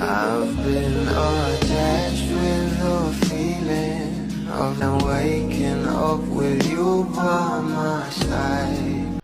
I've been attached with the feeling of now waking up with you by my side.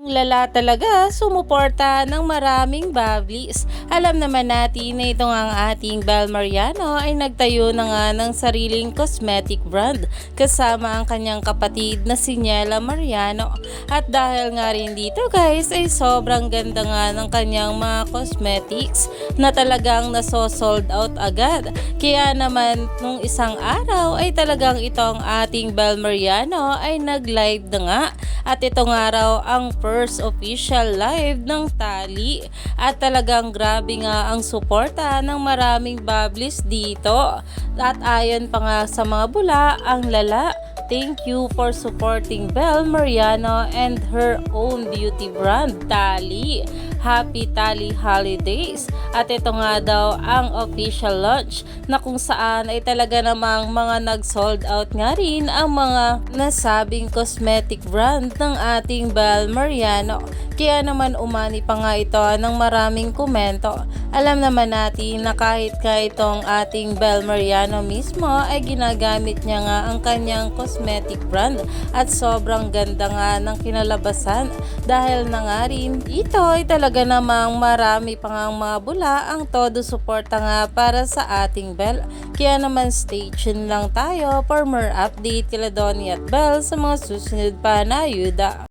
Ang lala talaga, sumuporta ng maraming bablis. Alam naman natin na itong ang ating Bel Mariano ay nagtayo na nga ng sariling cosmetic brand kasama ang kanyang kapatid na si Niela Mariano. At dahil nga rin dito guys ay sobrang ganda nga ng kanyang mga cosmetics na talagang naso-sold out agad. Kaya naman nung isang araw ay talagang itong ating Bel Mariano ay nag-live na nga. At ito nga raw ang first official live ng Tali. At talagang grabe nga ang suporta ng maraming bablis dito. At ayon pa nga sa mga bula, ang lala, thank you for supporting Bel Mariano and her own beauty brand, Tali. Happy Tali Holidays. At ito nga daw ang official launch na kung saan ay talaga namang mga nag-sold out nga rin ang mga nasabing cosmetic brand ng ating Bel Mariano. Kaya naman umani pa nga ito ng maraming komento. Alam naman natin na kahit ka itong ating Bel Mariano mismo ay ginagamit niya nga ang kanyang cosmetic brand at sobrang ganda nga ng kinalabasan dahil na nga rin ito ay talaga namang marami pa nga mga bula ang todo suporta nga para sa ating Bel. Kaya naman stay tuned lang tayo for more update kila Donnie at Bel sa mga susunod pa na ayuda.